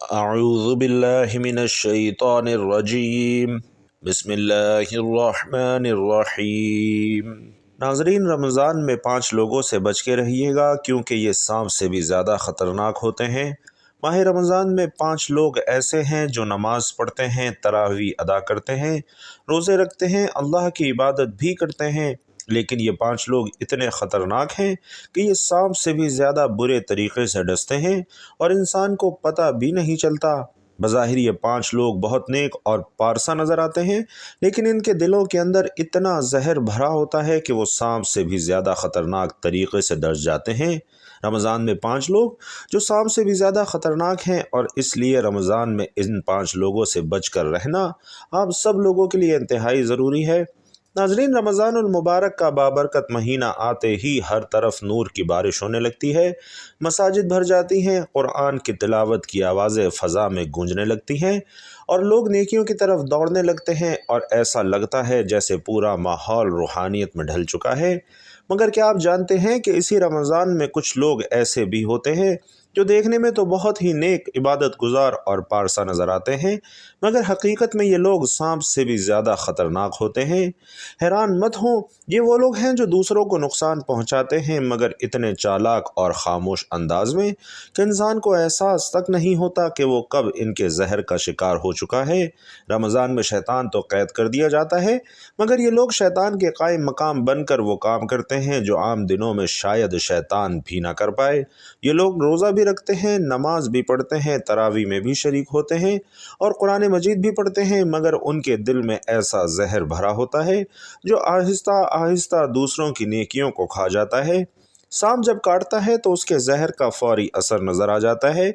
اعوذ باللہ من الشیطان الرجیم بسم اللہ الرحمن الرحیم۔ ناظرین، رمضان میں 5 لوگوں سے بچ کے رہیے گا کیونکہ یہ سانپ سے بھی زیادہ خطرناک ہوتے ہیں۔ ماہ رمضان میں 5 لوگ ایسے ہیں جو نماز پڑھتے ہیں، تراویح ادا کرتے ہیں، روزے رکھتے ہیں، اللہ کی عبادت بھی کرتے ہیں، لیکن یہ 5 لوگ اتنے خطرناک ہیں کہ یہ سانپ سے بھی زیادہ برے طریقے سے ڈستے ہیں اور انسان کو پتہ بھی نہیں چلتا۔ بظاہر یہ 5 لوگ بہت نیک اور پارسا نظر آتے ہیں، لیکن ان کے دلوں کے اندر اتنا زہر بھرا ہوتا ہے کہ وہ سانپ سے بھی زیادہ خطرناک طریقے سے ڈس جاتے ہیں۔ رمضان میں 5 لوگ جو سانپ سے بھی زیادہ خطرناک ہیں، اور اس لیے رمضان میں ان 5 لوگوں سے بچ کر رہنا آپ سب لوگوں کے لیے انتہائی ضروری ہے۔ ناظرین، رمضان المبارک کا بابرکت مہینہ آتے ہی ہر طرف نور کی بارش ہونے لگتی ہے، مساجد بھر جاتی ہیں، قرآن کی تلاوت کی آوازیں فضا میں گونجنے لگتی ہیں اور لوگ نیکیوں کی طرف دوڑنے لگتے ہیں، اور ایسا لگتا ہے جیسے پورا ماحول روحانیت میں ڈھل چکا ہے۔ مگر کیا آپ جانتے ہیں کہ اسی رمضان میں کچھ لوگ ایسے بھی ہوتے ہیں جو دیکھنے میں تو بہت ہی نیک، عبادت گزار اور پارسا نظر آتے ہیں، مگر حقیقت میں یہ لوگ سانپ سے بھی زیادہ خطرناک ہوتے ہیں۔ حیران مت ہوں، یہ وہ لوگ ہیں جو دوسروں کو نقصان پہنچاتے ہیں، مگر اتنے چالاک اور خاموش انداز میں کہ انسان کو احساس تک نہیں ہوتا کہ وہ کب ان کے زہر کا شکار ہو چکا ہے۔ رمضان میں شیطان تو قید کر دیا جاتا ہے، مگر یہ لوگ شیطان کے قائم مقام بن کر وہ کام کرتے ہیں جو عام دنوں میں شاید شیطان بھی نہ کر پائے۔ یہ لوگ روزہ بھی رکھتے ہیں، نماز بھی پڑھتے ہیں، تراویح میں بھی شریک ہوتے ہیں اور قرآن مجید بھی پڑھتے ہیں، مگر ان کے دل میں ایسا زہر بھرا ہوتا ہے جو آہستہ آہستہ دوسروں کی نیکیوں کو کھا جاتا ہے۔ سانپ جب کاٹتا ہے تو اس کے زہر کا فوری اثر نظر آ جاتا ہے،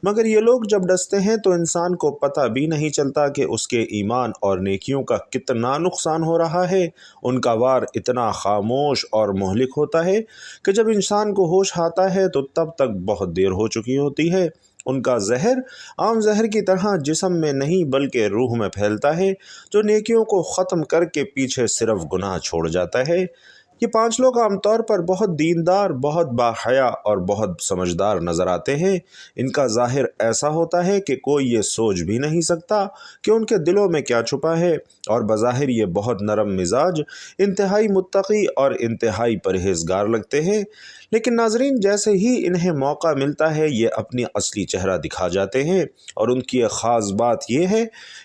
مگر یہ لوگ جب ڈستے ہیں تو انسان کو پتہ بھی نہیں چلتا کہ اس کے ایمان اور نیکیوں کا کتنا نقصان ہو رہا ہے۔ ان کا وار اتنا خاموش اور مہلک ہوتا ہے کہ جب انسان کو ہوش آتا ہے تو تب تک بہت دیر ہو چکی ہوتی ہے۔ ان کا زہر عام زہر کی طرح جسم میں نہیں بلکہ روح میں پھیلتا ہے، جو نیکیوں کو ختم کر کے پیچھے صرف گناہ چھوڑ جاتا ہے۔ یہ 5 لوگ عام طور پر بہت دیندار، بہت باحیا اور بہت سمجھدار نظر آتے ہیں۔ ان کا ظاہر ایسا ہوتا ہے کہ کوئی یہ سوچ بھی نہیں سکتا کہ ان کے دلوں میں کیا چھپا ہے، اور بظاہر یہ بہت نرم مزاج، انتہائی متقی اور انتہائی پرہیزگار لگتے ہیں، لیکن ناظرین جیسے ہی انہیں موقع ملتا ہے یہ اپنی اصلی چہرہ دکھا جاتے ہیں، اور ان کی ایک خاص بات یہ ہے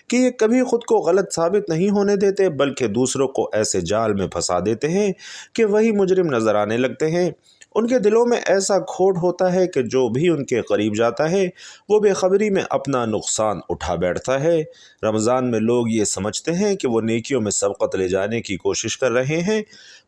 کہ یہ کبھی خود کو غلط ثابت نہیں ہونے دیتے بلکہ دوسروں کو ایسے جال میں پھنسا دیتے ہیں کہ وہی مجرم نظر آنے لگتے ہیں۔ ان کے دلوں میں ایسا کھوٹ ہوتا ہے کہ جو بھی ان کے قریب جاتا ہے وہ بے خبری میں اپنا نقصان اٹھا بیٹھتا ہے۔ رمضان میں لوگ یہ سمجھتے ہیں کہ وہ نیکیوں میں سبقت لے جانے کی کوشش کر رہے ہیں،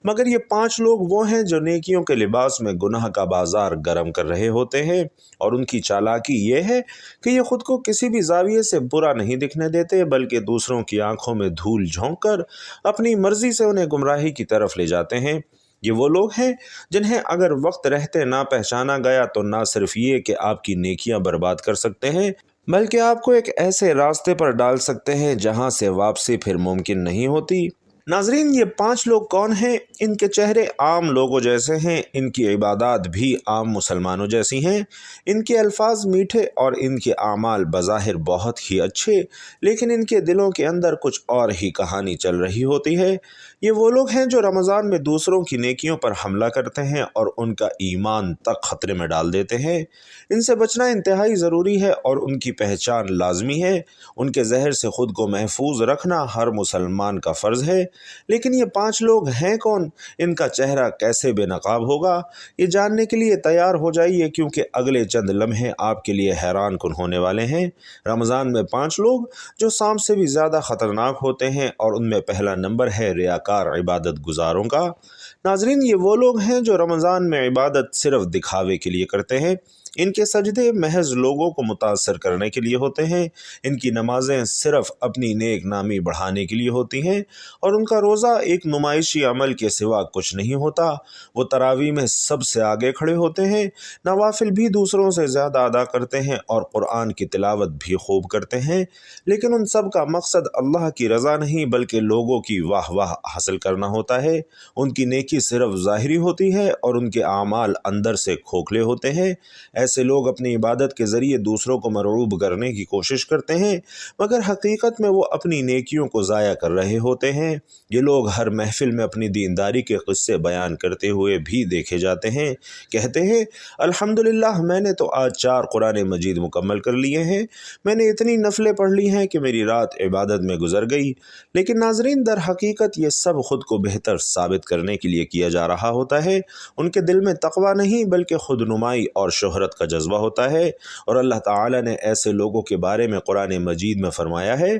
مگر یہ 5 لوگ وہ ہیں جو نیکیوں کے لباس میں گناہ کا بازار گرم کر رہے ہوتے ہیں، اور ان کی چالاکی یہ ہے کہ یہ خود کو کسی بھی زاویے سے برا نہیں دکھنے دیتے بلکہ دوسروں کی آنکھوں میں دھول جھونک کر اپنی مرضی سے انہیں گمراہی کی طرف لے جاتے ہیں۔ یہ وہ لوگ ہیں جنہیں اگر وقت رہتے نہ پہچانا گیا تو نہ صرف یہ کہ آپ کی نیکیاں برباد کر سکتے ہیں بلکہ آپ کو ایک ایسے راستے پر ڈال سکتے ہیں جہاں سے واپسی پھر ممکن نہیں ہوتی۔ ناظرین، یہ 5 لوگ کون ہیں؟ ان کے چہرے عام لوگوں جیسے ہیں، ان کی عبادات بھی عام مسلمانوں جیسی ہیں، ان کے الفاظ میٹھے اور ان کے اعمال بظاہر بہت ہی اچھے، لیکن ان کے دلوں کے اندر کچھ اور ہی کہانی چل رہی ہوتی ہے۔ یہ وہ لوگ ہیں جو رمضان میں دوسروں کی نیکیوں پر حملہ کرتے ہیں اور ان کا ایمان تک خطرے میں ڈال دیتے ہیں۔ ان سے بچنا انتہائی ضروری ہے اور ان کی پہچان لازمی ہے۔ ان کے زہر سے خود کو محفوظ رکھنا ہر مسلمان کا فرض ہے۔ لیکن یہ 5 لوگ ہیں کون؟ ان کا چہرہ کیسے بے نقاب ہوگا؟ یہ جاننے کے لیے تیار ہو جائیے کیونکہ اگلے چند لمحے آپ کے لیے حیران کن ہونے والے ہیں۔ رمضان میں 5 لوگ جو سانپ سے بھی زیادہ خطرناک ہوتے ہیں، اور ان میں پہلا نمبر ہے ریاکار عبادت گزاروں کا۔ ناظرین، یہ وہ لوگ ہیں جو رمضان میں عبادت صرف دکھاوے کے لیے کرتے ہیں۔ ان کے سجدے محض لوگوں کو متاثر کرنے کے لیے ہوتے ہیں، ان کی نمازیں صرف اپنی نیک نامی بڑھانے کے لیے ہوتی ہیں، اور ان کا روزہ ایک نمائشی عمل کے سوا کچھ نہیں ہوتا۔ وہ تراویح میں سب سے آگے کھڑے ہوتے ہیں، نوافل بھی دوسروں سے زیادہ ادا کرتے ہیں اور قرآن کی تلاوت بھی خوب کرتے ہیں، لیکن ان سب کا مقصد اللہ کی رضا نہیں بلکہ لوگوں کی واہ واہ حاصل کرنا ہوتا ہے۔ ان کی نیکی صرف ظاہری ہوتی ہے اور ان کے اعمال اندر سے کھوکھلے ہوتے ہیں۔ ایسے لوگ اپنی عبادت کے ذریعے دوسروں کو مرعوب کرنے کی کوشش کرتے ہیں، مگر حقیقت میں وہ اپنی نیکیوں کو ضائع کر رہے ہوتے ہیں۔ یہ لوگ ہر محفل میں اپنی دینداری کے قصے بیان کرتے ہوئے بھی دیکھے جاتے ہیں۔ کہتے ہیں الحمدللہ میں نے تو آج 4 قرآن مجید مکمل کر لیے ہیں، میں نے اتنی نفلیں پڑھ لی ہیں کہ میری رات عبادت میں گزر گئی۔ لیکن ناظرین، در حقیقت یہ سب خود کو بہتر ثابت کرنے کے لیے کیا جا رہا ہوتا ہے۔ ان کے دل میں تقویٰ نہیں بلکہ خود نمائی اور شہرت کا جذبہ ہوتا ہے، اور اللہ تعالی نے ایسے لوگوں کے بارے میں قرآن مجید میں فرمایا ہے،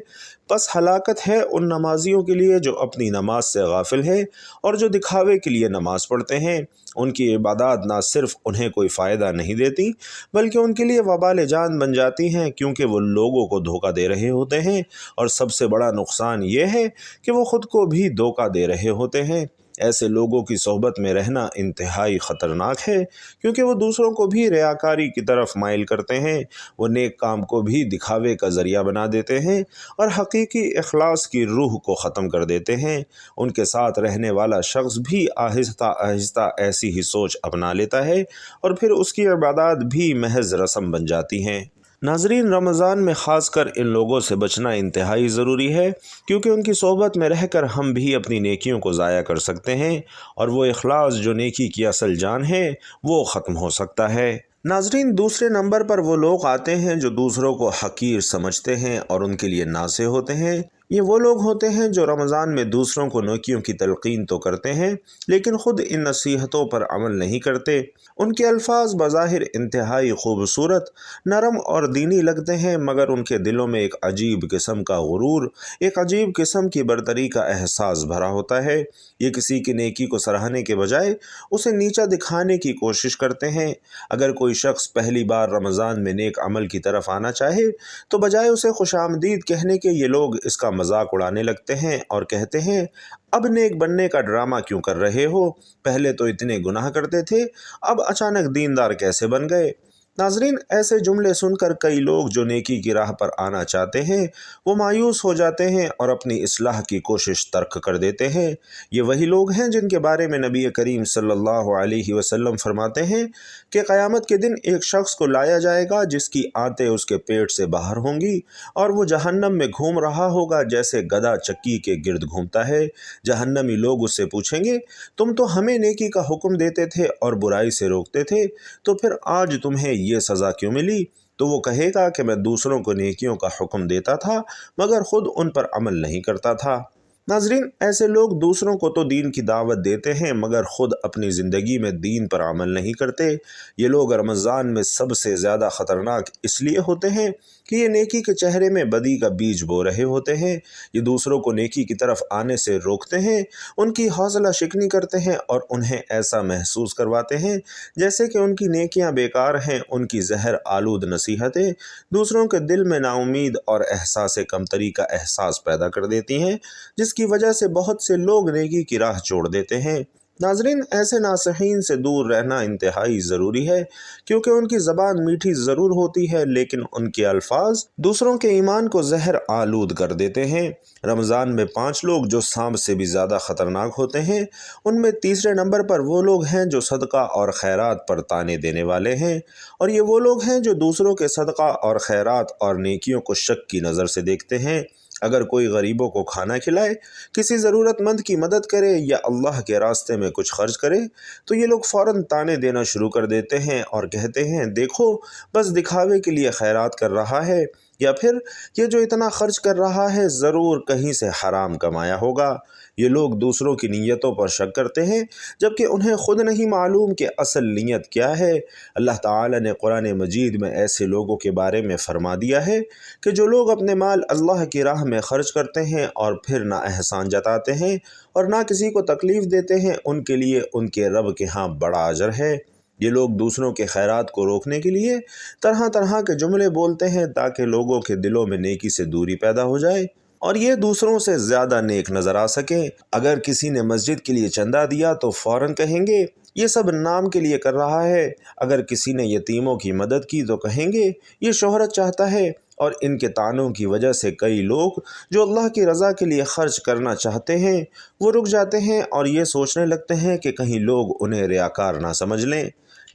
پس ہلاکت ہے ان نمازیوں کے لیے جو اپنی نماز سے غافل ہے اور جو دکھاوے کے لیے نماز پڑھتے ہیں۔ ان کی عبادات نہ صرف انہیں کوئی فائدہ نہیں دیتی بلکہ ان کے لیے وبال جان بن جاتی ہیں، کیونکہ وہ لوگوں کو دھوکہ دے رہے ہوتے ہیں، اور سب سے بڑا نقصان یہ ہے کہ وہ خود کو بھی دھوکہ دے رہے ہوتے ہیں۔ ایسے لوگوں کی صحبت میں رہنا انتہائی خطرناک ہے، کیونکہ وہ دوسروں کو بھی ریاکاری کی طرف مائل کرتے ہیں، وہ نیک کام کو بھی دکھاوے کا ذریعہ بنا دیتے ہیں اور حقیقی اخلاص کی روح کو ختم کر دیتے ہیں۔ ان کے ساتھ رہنے والا شخص بھی آہستہ آہستہ ایسی ہی سوچ اپنا لیتا ہے، اور پھر اس کی عبادات بھی محض رسم بن جاتی ہیں۔ ناظرین، رمضان میں خاص کر ان لوگوں سے بچنا انتہائی ضروری ہے، کیونکہ ان کی صحبت میں رہ کر ہم بھی اپنی نیکیوں کو ضائع کر سکتے ہیں، اور وہ اخلاص جو نیکی کی اصل جان ہے وہ ختم ہو سکتا ہے۔ ناظرین، دوسرے نمبر پر وہ لوگ آتے ہیں جو دوسروں کو حقیر سمجھتے ہیں اور ان کے لیے ناصح ہوتے ہیں۔ یہ وہ لوگ ہوتے ہیں جو رمضان میں دوسروں کو نیکیوں کی تلقین تو کرتے ہیں لیکن خود ان نصیحتوں پر عمل نہیں کرتے۔ ان کے الفاظ بظاہر انتہائی خوبصورت، نرم اور دینی لگتے ہیں، مگر ان کے دلوں میں ایک عجیب قسم کا غرور، ایک عجیب قسم کی برتری کا احساس بھرا ہوتا ہے۔ یہ کسی کی نیکی کو سراہنے کے بجائے اسے نیچا دکھانے کی کوشش کرتے ہیں۔ اگر کوئی شخص پہلی بار رمضان میں نیک عمل کی طرف آنا چاہے تو بجائے اسے خوش آمدید کہنے کے یہ لوگ اس کا مذاق اڑانے لگتے ہیں اور کہتے ہیں اب نیک بننے کا ڈرامہ کیوں کر رہے ہو؟ پہلے تو اتنے گناہ کرتے تھے، اب اچانک دیندار کیسے بن گئے؟ ناظرین، ایسے جملے سن کر کئی لوگ جو نیکی کی راہ پر آنا چاہتے ہیں وہ مایوس ہو جاتے ہیں اور اپنی اصلاح کی کوشش ترک کر دیتے ہیں۔ یہ وہی لوگ ہیں جن کے بارے میں نبی کریم صلی اللہ علیہ وسلم فرماتے ہیں کہ قیامت کے دن ایک شخص کو لایا جائے گا جس کی آنتیں اس کے پیٹ سے باہر ہوں گی، اور وہ جہنم میں گھوم رہا ہوگا جیسے گدھا چکی کے گرد گھومتا ہے۔ جہنمی لوگ اس سے پوچھیں گے تم تو ہمیں نیکی کا حکم دیتے تھے اور برائی سے روکتے تھے، تو پھر آج تمہیں یہ سزا کیوں ملی؟ تو وہ کہے گا کہ میں دوسروں کو نیکیوں کا حکم دیتا تھا مگر خود ان پر عمل نہیں کرتا تھا۔ ناظرین، ایسے لوگ دوسروں کو تو دین کی دعوت دیتے ہیں مگر خود اپنی زندگی میں دین پر عمل نہیں کرتے۔ یہ لوگ رمضان میں سب سے زیادہ خطرناک اس لیے ہوتے ہیں کہ یہ نیکی کے چہرے میں بدی کا بیج بو رہے ہوتے ہیں۔ یہ دوسروں کو نیکی کی طرف آنے سے روکتے ہیں، ان کی حوصلہ شکنی کرتے ہیں اور انہیں ایسا محسوس کرواتے ہیں جیسے کہ ان کی نیکیاں بیکار ہیں۔ ان کی زہر آلود نصیحتیں دوسروں کے دل میں نا امید اور احساس کمتری کا احساس پیدا کر دیتی ہیں، جس کی وجہ سے بہت سے لوگ نیکی کی راہ چھوڑ دیتے ہیں۔ ناظرین، ایسے ناصحین سے دور رہنا انتہائی ضروری ہے، کیونکہ ان کی زبان میٹھی ضرور ہوتی ہے لیکن ان کے الفاظ دوسروں کے ایمان کو زہر آلود کر دیتے ہیں۔ رمضان میں 5 لوگ جو سانپ سے بھی زیادہ خطرناک ہوتے ہیں، ان میں تیسرے نمبر پر وہ لوگ ہیں جو صدقہ اور خیرات پر تانے دینے والے ہیں، اور یہ وہ لوگ ہیں جو دوسروں کے صدقہ اور خیرات اور نیکیوں کو شک کی نظر سے دیکھتے ہیں۔ اگر کوئی غریبوں کو کھانا کھلائے، کسی ضرورت مند کی مدد کرے یا اللہ کے راستے میں کچھ خرچ کرے تو یہ لوگ فوراً تانے دینا شروع کر دیتے ہیں اور کہتے ہیں دیکھو بس دکھاوے کے لیے خیرات کر رہا ہے، یا پھر یہ جو اتنا خرچ کر رہا ہے ضرور کہیں سے حرام کمایا ہوگا۔ یہ لوگ دوسروں کی نیتوں پر شک کرتے ہیں جبکہ انہیں خود نہیں معلوم کہ اصل نیت کیا ہے۔ اللہ تعالی نے قرآن مجید میں ایسے لوگوں کے بارے میں فرما دیا ہے کہ جو لوگ اپنے مال اللہ کی راہ میں خرچ کرتے ہیں اور پھر نہ احسان جتاتے ہیں اور نہ کسی کو تکلیف دیتے ہیں، ان کے لیے ان کے رب کے ہاں بڑا اجر ہے۔ یہ لوگ دوسروں کے خیرات کو روکنے کے لیے طرح طرح کے جملے بولتے ہیں تاکہ لوگوں کے دلوں میں نیکی سے دوری پیدا ہو جائے اور یہ دوسروں سے زیادہ نیک نظر آ سکیں۔ اگر کسی نے مسجد کے لیے چندہ دیا تو فوراً کہیں گے یہ سب نام کے لیے کر رہا ہے۔ اگر کسی نے یتیموں کی مدد کی تو کہیں گے یہ شہرت چاہتا ہے۔ اور ان کے طعنوں کی وجہ سے کئی لوگ جو اللہ کی رضا کے لیے خرچ کرنا چاہتے ہیں وہ رک جاتے ہیں اور یہ سوچنے لگتے ہیں کہ کہیں لوگ انہیں ریاکار نہ سمجھ لیں۔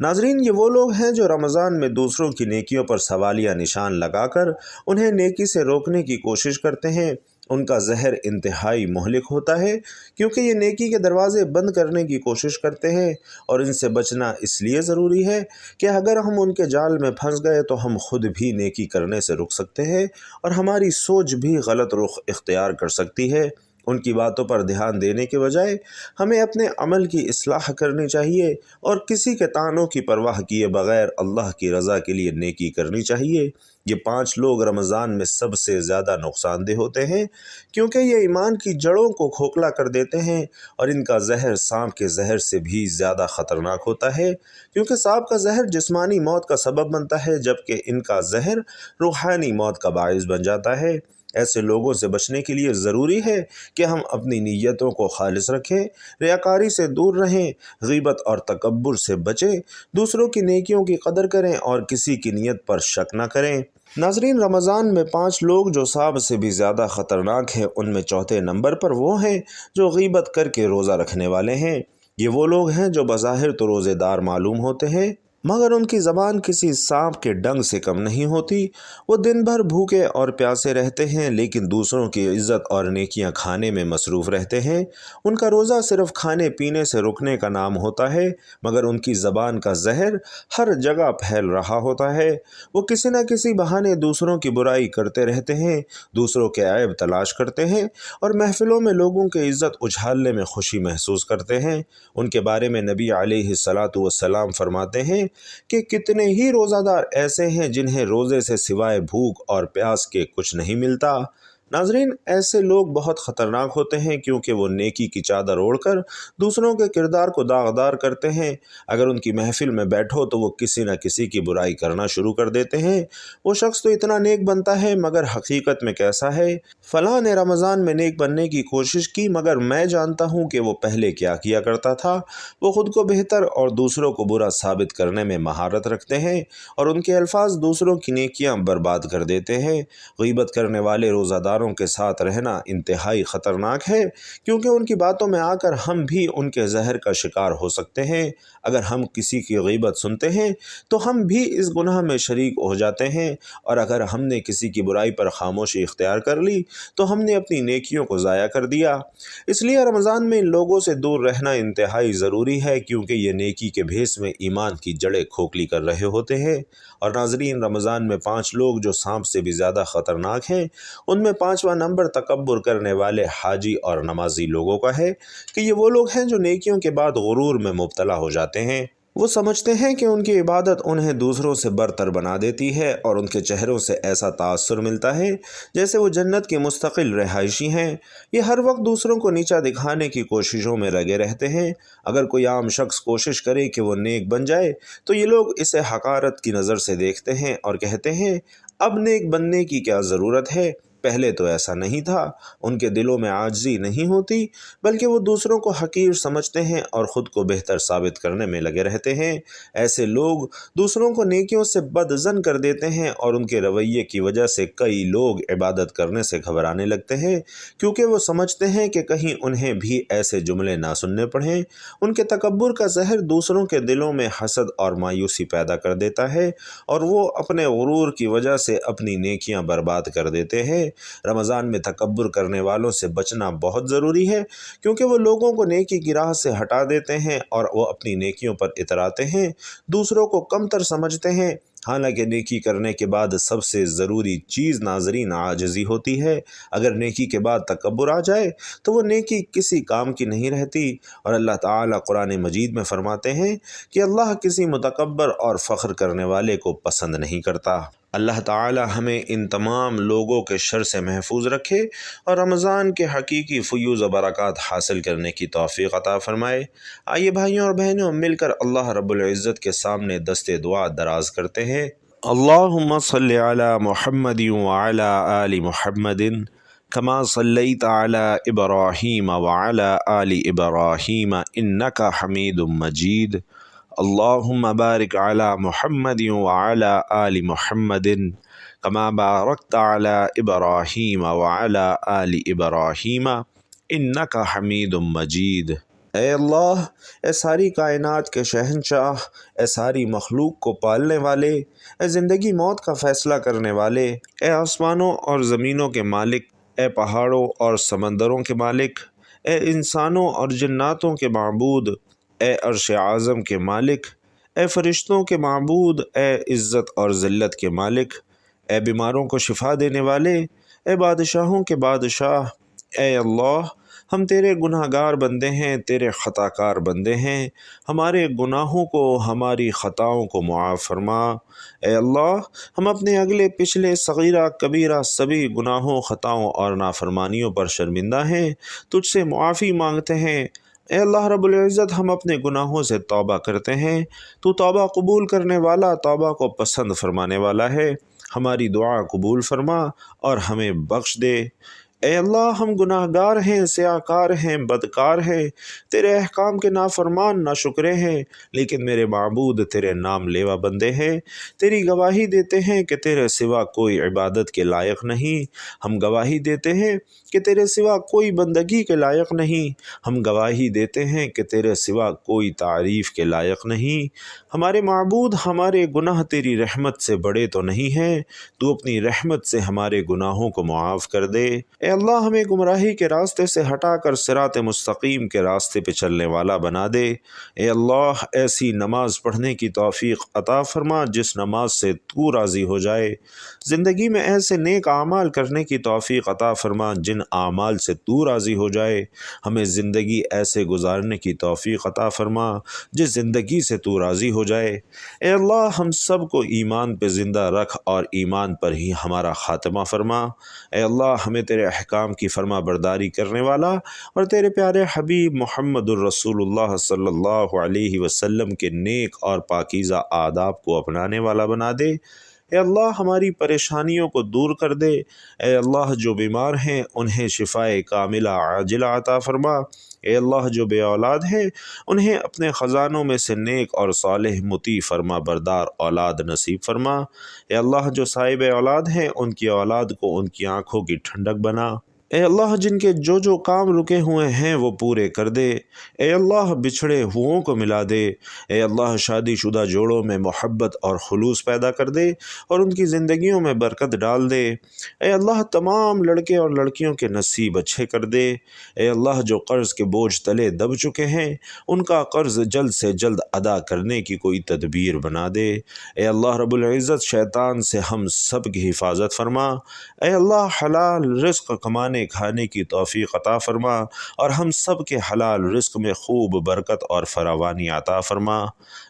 ناظرین، یہ وہ لوگ ہیں جو رمضان میں دوسروں کی نیکیوں پر سوالیہ نشان لگا کر انہیں نیکی سے روکنے کی کوشش کرتے ہیں۔ ان کا زہر انتہائی مہلک ہوتا ہے، کیونکہ یہ نیکی کے دروازے بند کرنے کی کوشش کرتے ہیں، اور ان سے بچنا اس لیے ضروری ہے کہ اگر ہم ان کے جال میں پھنس گئے تو ہم خود بھی نیکی کرنے سے رک سکتے ہیں، اور ہماری سوچ بھی غلط رخ اختیار کر سکتی ہے۔ ان کی باتوں پر دھیان دینے کے بجائے ہمیں اپنے عمل کی اصلاح کرنی چاہیے، اور کسی کے طعنوں کی پرواہ کیے بغیر اللہ کی رضا کے لیے نیکی کرنی چاہیے۔ یہ 5 لوگ رمضان میں سب سے زیادہ نقصان دہ ہوتے ہیں، کیونکہ یہ ایمان کی جڑوں کو کھوکھلا کر دیتے ہیں، اور ان کا زہر سانپ کے زہر سے بھی زیادہ خطرناک ہوتا ہے، کیونکہ سانپ کا زہر جسمانی موت کا سبب بنتا ہے، جبکہ ان کا زہر روحانی موت کا باعث بن جاتا ہے۔ ایسے لوگوں سے بچنے کے لیے ضروری ہے کہ ہم اپنی نیتوں کو خالص رکھیں، ریاکاری سے دور رہیں، غیبت اور تکبر سے بچیں، دوسروں کی نیکیوں کی قدر کریں اور کسی کی نیت پر شک نہ کریں۔ ناظرین، رمضان میں 5 لوگ جو سانپ سے بھی زیادہ خطرناک ہیں، ان میں چوتھے نمبر پر وہ ہیں جو غیبت کر کے روزہ رکھنے والے ہیں۔ یہ وہ لوگ ہیں جو بظاہر تو روزے دار معلوم ہوتے ہیں، مگر ان کی زبان کسی سانپ کے ڈنگ سے کم نہیں ہوتی۔ وہ دن بھر بھوکے اور پیاسے رہتے ہیں، لیکن دوسروں کی عزت اور نیکیاں کھانے میں مصروف رہتے ہیں۔ ان کا روزہ صرف کھانے پینے سے رکنے کا نام ہوتا ہے، مگر ان کی زبان کا زہر ہر جگہ پھیل رہا ہوتا ہے۔ وہ کسی نہ کسی بہانے دوسروں کی برائی کرتے رہتے ہیں، دوسروں کے عیب تلاش کرتے ہیں، اور محفلوں میں لوگوں کی عزت اچھالنے میں خوشی محسوس کرتے ہیں۔ ان کے بارے میں نبی علیہ الصلاۃ والسلام فرماتے ہیں کہ کتنے ہی روزہ دار ایسے ہیں جنہیں روزے سے سوائے بھوک اور پیاس کے کچھ نہیں ملتا۔ ناظرین، ایسے لوگ بہت خطرناک ہوتے ہیں، کیونکہ وہ نیکی کی چادر اوڑھ کر دوسروں کے کردار کو داغدار کرتے ہیں۔ اگر ان کی محفل میں بیٹھو تو وہ کسی نہ کسی کی برائی کرنا شروع کر دیتے ہیں۔ وہ شخص تو اتنا نیک بنتا ہے، مگر حقیقت میں کیسا ہے؟ فلاں نے رمضان میں نیک بننے کی کوشش کی، مگر میں جانتا ہوں کہ وہ پہلے کیا کیا کرتا تھا۔ وہ خود کو بہتر اور دوسروں کو برا ثابت کرنے میں مہارت رکھتے ہیں، اور ان کے الفاظ دوسروں کی نیکیاں برباد کر دیتے ہیں۔ غیبت کرنے والے روزہ داروں کے ساتھ رہنا انتہائی خطرناک ہے، کیونکہ ان کی باتوں میں آ کر ہم بھی ان کے زہر کا شکار ہو سکتے ہیں۔ اگر ہم کسی کی غیبت سنتے ہیں تو ہم بھی اس گناہ میں شریک ہو جاتے ہیں، اور اگر ہم نے کسی کی برائی پر خاموشی اختیار کر لی تو ہم نے اپنی نیکیوں کو ضائع کر دیا۔ اس لیے رمضان میں ان لوگوں سے دور رہنا انتہائی ضروری ہے، کیونکہ یہ نیکی کے بھیس میں ایمان کی جڑیں کھوکھلی کر رہے ہوتے ہیں۔ اور ناظرین، رمضان میں 5 لوگ جو سانپ سے بھی زیادہ خطرناک ہیں، ان میں 5واں نمبر تکبر کرنے والے حاجی اور نمازی لوگوں کا ہے، کہ یہ وہ لوگ ہیں جو نیکیوں کے بعد غرور میں مبتلا ہو جاتے ہیں۔ وہ سمجھتے ہیں کہ ان کی عبادت انہیں دوسروں سے برتر بنا دیتی ہے، اور ان کے چہروں سے ایسا تاثر ملتا ہے جیسے وہ جنت کے مستقل رہائشی ہیں۔ یہ ہر وقت دوسروں کو نیچا دکھانے کی کوششوں میں لگے رہتے ہیں۔ اگر کوئی عام شخص کوشش کرے کہ وہ نیک بن جائے تو یہ لوگ اسے حقارت کی نظر سے دیکھتے ہیں اور کہتے ہیں، اب نیک بننے کی کیا ضرورت ہے؟ پہلے تو ایسا نہیں تھا۔ ان کے دلوں میں عاجزی نہیں ہوتی، بلکہ وہ دوسروں کو حقیر سمجھتے ہیں اور خود کو بہتر ثابت کرنے میں لگے رہتے ہیں۔ ایسے لوگ دوسروں کو نیکیوں سے بدظن کر دیتے ہیں، اور ان کے رویے کی وجہ سے کئی لوگ عبادت کرنے سے گھبرانے لگتے ہیں، کیونکہ وہ سمجھتے ہیں کہ کہیں انہیں بھی ایسے جملے نہ سننے پڑیں۔ ان کے تکبر کا زہر دوسروں کے دلوں میں حسد اور مایوسی پیدا کر دیتا ہے، اور وہ اپنے غرور کی وجہ سے اپنی نیکیاں برباد کر دیتے ہیں۔ رمضان میں تکبر کرنے والوں سے بچنا بہت ضروری ہے، کیونکہ وہ لوگوں کو نیکی کی راہ سے ہٹا دیتے ہیں، اور وہ اپنی نیکیوں پر اتراتے ہیں، دوسروں کو کمتر سمجھتے ہیں۔ حالانکہ نیکی کرنے کے بعد سب سے ضروری چیز ناظرین عاجزی ہوتی ہے۔ اگر نیکی کے بعد تکبر آ جائے تو وہ نیکی کسی کام کی نہیں رہتی، اور اللہ تعالیٰ قرآن مجید میں فرماتے ہیں کہ اللہ کسی متکبر اور فخر کرنے والے کو پسند نہیں کرتا۔ اللہ تعالیٰ ہمیں ان تمام لوگوں کے شر سے محفوظ رکھے، اور رمضان کے حقیقی فیوز و برکات حاصل کرنے کی توفیق عطا فرمائے۔ آئیے بھائیوں اور بہنوں، مل کر اللہ رب العزت کے سامنے دست دعا دراز کرتے ہیں۔ اللہم صلی علی محمد وعلی آل محمد کما صلیت علی ابراہیم وعلی آل ابراہیم انک حمید مجید۔ اللہم بارک علی محمد وعلی آل محمد کما بارکت علی ابراہیم وعلی آل ابراہیم انک حمید مجید۔ اے اللہ، اے ساری کائنات کے شہنشاہ، اے ساری مخلوق کو پالنے والے، اے زندگی موت کا فیصلہ کرنے والے، اے آسمانوں اور زمینوں کے مالک، اے پہاڑوں اور سمندروں کے مالک، اے انسانوں اور جناتوں کے معبود، اے عرش اعظم کے مالک، اے فرشتوں کے معبود، اے عزت اور ذلت کے مالک، اے بیماروں کو شفا دینے والے، اے بادشاہوں کے بادشاہ، اے اللہ، ہم تیرے گناہ گار بندے ہیں، تیرے خطا کار بندے ہیں، ہمارے گناہوں کو، ہماری خطاؤں کو معاف فرما۔ اے اللہ، ہم اپنے اگلے پچھلے صغیرہ کبیرہ سبھی گناہوں، خطاؤں اور نافرمانیوں پر شرمندہ ہیں، تجھ سے معافی مانگتے ہیں۔ اے اللہ رب العزت، ہم اپنے گناہوں سے توبہ کرتے ہیں، تو توبہ قبول کرنے والا، توبہ کو پسند فرمانے والا ہے۔ ہماری دعا قبول فرما اور ہمیں بخش دے۔ اے اللہ، ہم گناہ گار ہیں، سیاہ کار ہیں، بدکار ہیں، تیرے احکام کے نافرمان، ناشکرے ہیں، لیکن میرے معبود تیرے نام لیوا بندے ہیں۔ تیری گواہی دیتے ہیں کہ تیرے سوا کوئی عبادت کے لائق نہیں، ہم گواہی دیتے ہیں کہ تیرے سوا کوئی بندگی کے لائق نہیں، ہم گواہی دیتے ہیں کہ تیرے سوا کوئی تعریف کے لائق نہیں۔ ہمارے معبود، ہمارے گناہ تیری رحمت سے بڑے تو نہیں ہیں، تو اپنی رحمت سے ہمارے گناہوں کو معاف کر دے۔ اے اللہ، ہمیں گمراہی کے راستے سے ہٹا کر صراط مستقیم کے راستے پہ چلنے والا بنا دے۔ اے اللہ، ایسی نماز پڑھنے کی توفیق عطا فرما جس نماز سے تو راضی ہو جائے۔ زندگی میں ایسے نیک اعمال کرنے کی توفیق عطا فرما جن اعمال سے تو راضی ہو جائے۔ ہمیں زندگی ایسے گزارنے کی توفیق عطا فرما جس زندگی سے تو راضی ہو جائے۔ اے اللہ، ہم سب کو ایمان پہ زندہ رکھ اور ایمان پر ہی ہمارا خاتمہ فرما۔ اے اللہ، ہمیں تیرے احکام کی فرما برداری کرنے والا اور تیرے پیارے حبیب محمد الرسول اللہ صلی اللہ علیہ وسلم کے نیک اور پاکیزہ آداب کو اپنانے والا بنا دے۔ اے اللہ، ہماری پریشانیوں کو دور کر دے۔ اے اللہ، جو بیمار ہیں انہیں شفائے کاملہ عاجلہ عطا فرما۔ اے اللہ، جو بے اولاد ہیں انہیں اپنے خزانوں میں سے نیک اور صالح مطیع فرما بردار اولاد نصیب فرما۔ اے اللہ، جو صاحب اولاد ہیں ان کی اولاد کو ان کی آنکھوں کی ٹھنڈک بنا۔ اے اللہ، جن کے جو کام رکے ہوئے ہیں وہ پورے کر دے۔ اے اللہ، بچھڑے ہوئوں کو ملا دے۔ اے اللہ، شادی شدہ جوڑوں میں محبت اور خلوص پیدا کر دے اور ان کی زندگیوں میں برکت ڈال دے۔ اے اللہ، تمام لڑکے اور لڑکیوں کے نصیب اچھے کر دے۔ اے اللہ، جو قرض کے بوجھ تلے دب چکے ہیں ان کا قرض جلد سے جلد ادا کرنے کی کوئی تدبیر بنا دے۔ اے اللہ رب العزت، شیطان سے ہم سب کی حفاظت فرما۔ اے اللہ، حلال رزق کمانے کھانے کی توفیق عطا فرما اور ہم سب کے حلال رزق میں خوب برکت اور فراوانی عطا فرما۔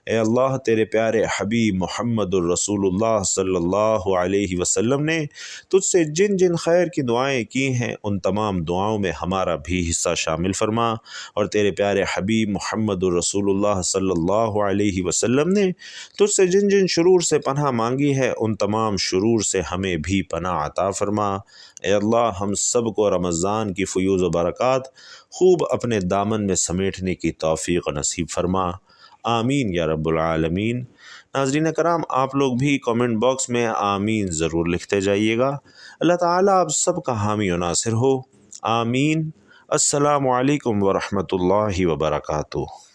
اے اللہ، تیرے پیارے حبیب محمد الرسول اللہ صلی اللہ علیہ وسلم نے تجھ سے جن جن خیر کی دعائیں کی ہیں ان تمام دعاؤں میں ہمارا بھی حصہ شامل فرما، اور تیرے پیارے حبیب محمد الرسول اللہ صلی اللہ علیہ وسلم نے تجھ سے جن جن شرور سے پناہ مانگی ہے ان تمام شرور سے ہمیں بھی پناہ عطا فرما۔ اے اللہ، ہم سب کو رمضان کی فیوز و برکات خوب اپنے دامن میں سمیٹنے کی توفیق نصیب فرما۔ آمین یا رب العالمین۔ ناظرین کرام، آپ لوگ بھی کامنٹ باکس میں آمین ضرور لکھتے جائیے گا۔ اللہ تعالیٰ آپ سب کا حامی و ناصر ہو۔ آمین۔ السلام علیکم ورحمۃ اللہ وبرکاتہ۔